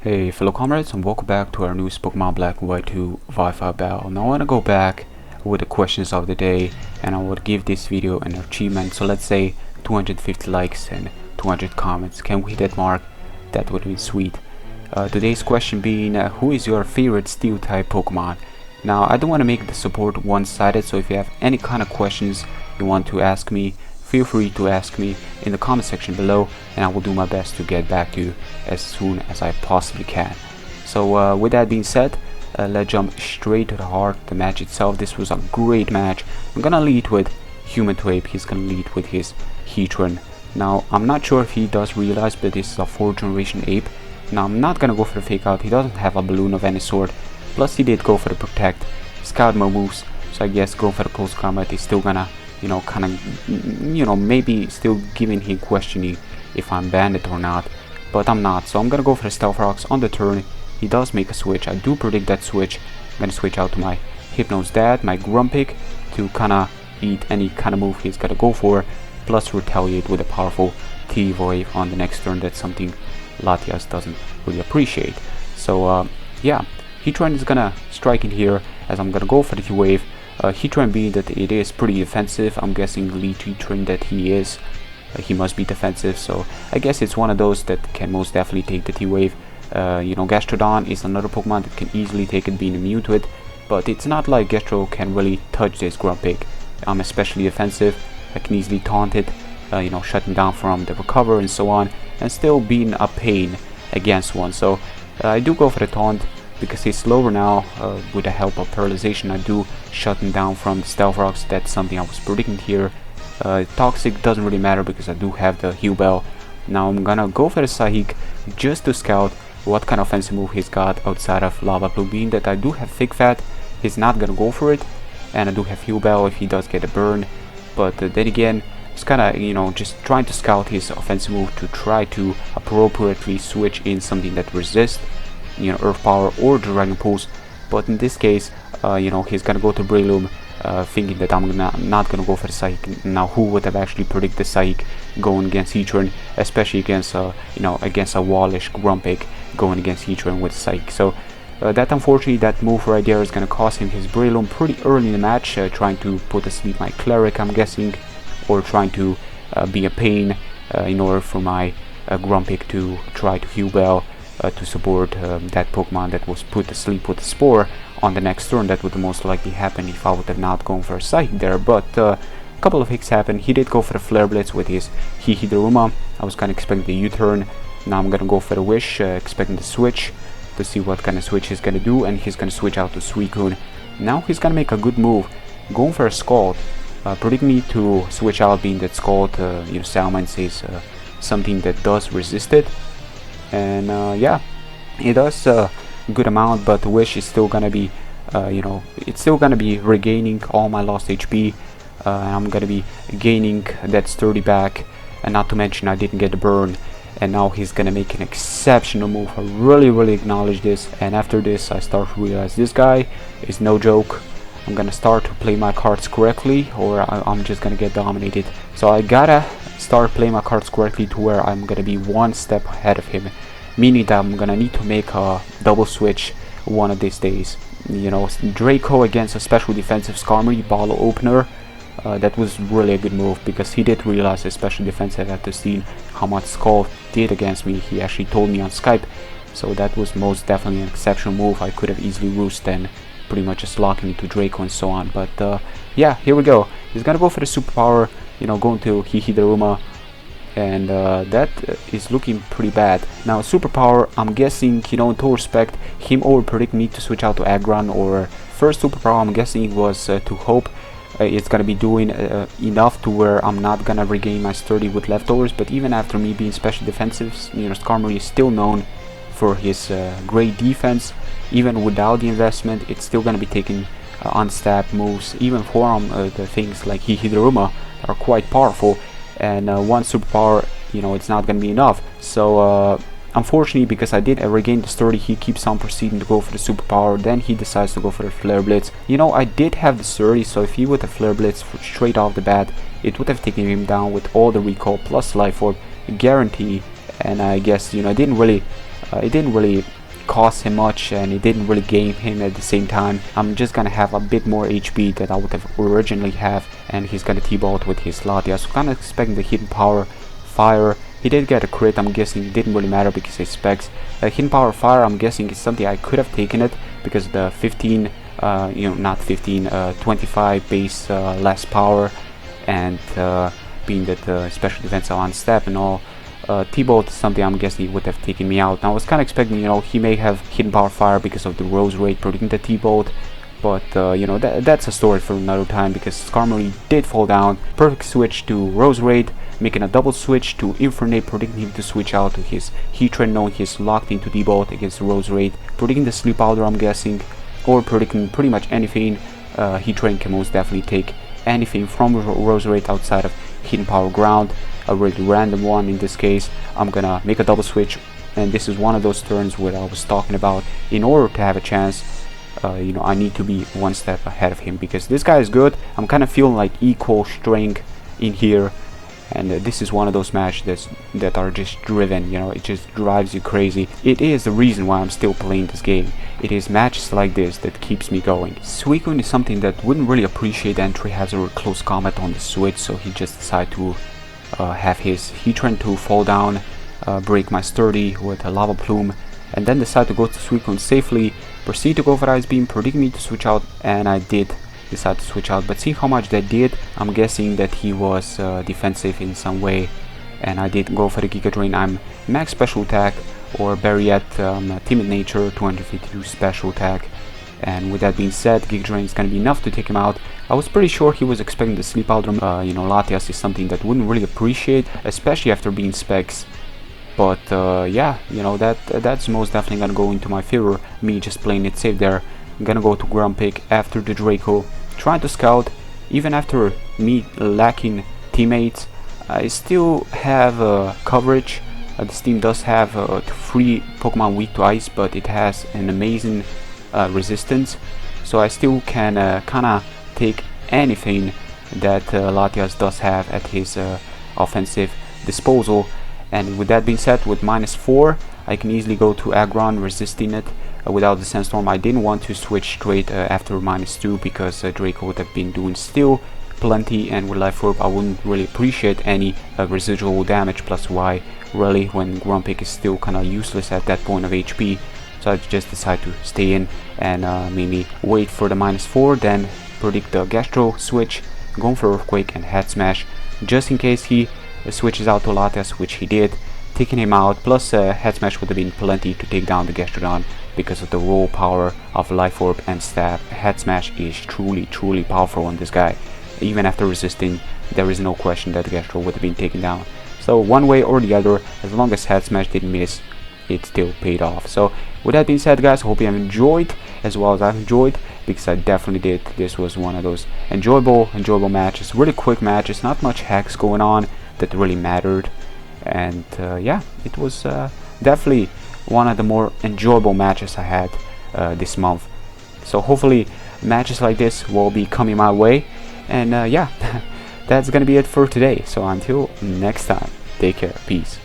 Hey fellow comrades, and welcome back to our newest Pokemon Black and White 2 Wi-Fi battle. Now I want to go back with the questions of the day, and I would give this video an achievement. So let's say 250 likes and 200 comments. Can we hit that mark? That would be sweet. Today's question being, who is your favorite steel type Pokemon? Now I don't want to make the support one-sided, so if you have any kind of questions you want to ask me, feel free to ask me in the comment section below, and I will do my best to get back to you as soon as I possibly can. So with that being said, let's jump straight to the heart, the match itself. This was a great match. I'm gonna lead with Human to Ape. He's gonna lead with his Heatran. Now I'm not sure if he does realize, but this is a 4th generation ape. Now I'm not gonna go for the fake out. He doesn't have a balloon of any sort. Plus he did go for the protect, scout more moves, so I guess go for the post combat is still gonna, kind of, maybe still giving him questioning if I'm bandit or not, but I'm not. So I'm gonna go for the Stealth Rocks on the turn. He does make a switch. I do predict that switch. I'm gonna switch out to my Hypno's Dad, my Grumpig, to kinda eat any kind of move he's gonna go for, plus retaliate with a powerful T-Wave on the next turn. That's something Latias doesn't really appreciate. So yeah, Heatran is gonna strike in here as I'm gonna go for the T-Wave. Heatran being that it is pretty defensive, I'm guessing lead Heatran that he is, he must be defensive, so I guess it's one of those that can most definitely take the T-Wave. Gastrodon is another Pokemon that can easily take it, being immune to it, but it's not like Gastro can really touch this Grumpig. I'm especially offensive, I can easily taunt it, shutting down from the recover and so on, and still being a pain against one. So I do go for the taunt, because he's slower now. With the help of paralyzation, I do shut him down from the Stealth Rocks. That's something I was predicting here. Toxic doesn't really matter because I do have the Heal Bell. Now I'm gonna go for the Psychic just to scout what kind of offensive move he's got outside of Lava Blue. Being that I do have Thick Fat, he's not gonna go for it, and I do have Heal Bell if he does get a burn. But then again, it's kinda, just trying to scout his offensive move to try to appropriately switch in something that resists, Earth Power or Dragon Pulse. But in this case, he's gonna go to Breloom, thinking that I'm not gonna go for the Psychic. Now who would have actually predicted the Psychic going against Heatran, especially against against a wallish Grumpig going against Heatran with Psychic. So that unfortunately, that move right there is gonna cost him his Breloom pretty early in the match, trying to put asleep my Cleric, I'm guessing, or trying to be a pain in order for my Grumpig to try to Heal Bell to support that Pokemon that was put to sleep with the Spore on the next turn. That would most likely happen if I would have not gone for a Psychic there, but a couple of hicks happened. He did go for the Flare Blitz with his Heatran. I was kind of expecting the U-turn. Now I'm gonna go for the Wish, expecting the switch to see what kind of switch he's gonna do, and he's gonna switch out to Suicune. Now he's gonna make a good move, going for a Scald, predicting me to switch out, being that Scald, Salamence is something that does resist it. And yeah, it does a good amount, but the Wish is still gonna be, it's still gonna be regaining all my lost HP. And I'm gonna be gaining that sturdy back, and not to mention I didn't get the burn. And now he's gonna make an exceptional move. I really acknowledge this. And after this, I start to realize this guy is no joke. I'm gonna start to play my cards correctly, or I'm just gonna get dominated. So I gotta start playing my cards correctly to where I'm gonna be one step ahead of him, meaning that I'm gonna need to make a double switch one of these days. Draco against a special defensive Skarmory bottle opener, that was really a good move, because he did realize his special defensive after seeing how much Skull did against me. He actually told me on Skype, so that was most definitely an exceptional move. I could have easily roosted and pretty much just locking into Draco and so on. But yeah, here we go. He's gonna go for the superpower, going to Heatran, and that is looking pretty bad. Now superpower, I'm guessing, in total respect, him over predict me to switch out to Aggron, or first superpower I'm guessing was to hope it's gonna be doing enough to where I'm not gonna regain my sturdy with leftovers. But even after me being special defensive, Skarmory is still known for his great defense. Even without the investment, it's still gonna be taking unstabbed moves, even from the things like Heatran are quite powerful. And one superpower, it's not gonna be enough. So unfortunately, because I did regain the sturdy, he keeps on proceeding to go for the superpower. Then he decides to go for the Flare Blitz. I did have the sturdy, so if he would have Flare Blitz straight off the bat, it would have taken him down with all the recall plus Life Orb guarantee. And I guess, I didn't really It didn't really cost him much, and it didn't really game him at the same time. I'm just gonna have a bit more HP that I would have originally have, and he's gonna T-bolt with his Latias. So kind of expecting the hidden power fire. He did get a crit. I'm guessing it didn't really matter because his specs. Hidden power fire, I'm guessing is something I could have taken it because the 15 not 15, 25 base less power, and being that the special defense on step and all, T-bolt is something I'm guessing he would have taken me out. Now I was kind of expecting, he may have hidden power fire because of the rose rate predicting the T-bolt, but that's a story for another time, because Skarmory did fall down. Perfect switch to rose rate, making a double switch to Infernape, predicting him to switch out to his Heatran, knowing he's locked into T-bolt against rose rate, predicting the sleep powder, I'm guessing, or predicting pretty much anything. Heatran can most definitely take anything from rose rate outside of hidden power ground, a really random one in this case. I'm gonna make a double switch, and this is one of those turns where I was talking about. In order to have a chance, I need to be one step ahead of him, because this guy is good. I'm kind of feeling like equal strength in here, and this is one of those matches that are just driven, it just drives you crazy. It is the reason why I'm still playing this game. It is matches like this that keeps me going. Suicune is something that wouldn't really appreciate entry has a close combat on the switch, so he just decided to have his Heatran to fall down, break my sturdy with a lava plume, and then decide to go to Suicune safely, proceed to go for Ice Beam, predicting me to switch out, and I did decide to switch out. But see how much that did. I'm guessing that he was defensive in some way, and I did go for the Giga Drain. I'm max special attack, or better yet, timid nature, 252 special attack, and with that being said, Giga Drain is going to be enough to take him out. I was pretty sure he was expecting the Sleep Powder. Latias is something that wouldn't really appreciate, especially after being specs. But yeah, that's most definitely gonna go into my favor, me just playing it safe there. I'm gonna go to Grumpig after the Draco, trying to scout. Even after me lacking teammates, I still have coverage. This team does have 3 Pokemon weak to ice, but it has an amazing resistance, so I still can kinda take anything that Latias does have at his offensive disposal. And with that being said, with -4, I can easily go to Aggron, resisting it without the Sandstorm. I didn't want to switch straight after -2 because Draco would have been doing still plenty, and with Life Orb I wouldn't really appreciate any residual damage plus Y really when Grumpig is still kind of useless at that point of HP. So I just decided to stay in and mainly wait for the -4, then predict the Gastro switch, going for Earthquake and Head Smash just in case he switches out to Latias, which he did, taking him out. Plus Head Smash would have been plenty to take down the Gastrodon because of the raw power of Life Orb and Stab. Head Smash is truly powerful on this guy. Even after resisting, there is no question that the Gastro would have been taken down. So one way or the other, as long as Head Smash didn't miss, it still paid off. So with that being said, guys, I hope you have enjoyed as well as I've enjoyed, because I definitely did. This was one of those enjoyable matches, really quick matches, not much hacks going on that really mattered, and yeah, it was definitely one of the more enjoyable matches I had this month. So hopefully matches like this will be coming my way, and yeah, that's gonna be it for today. So until next time, take care, peace.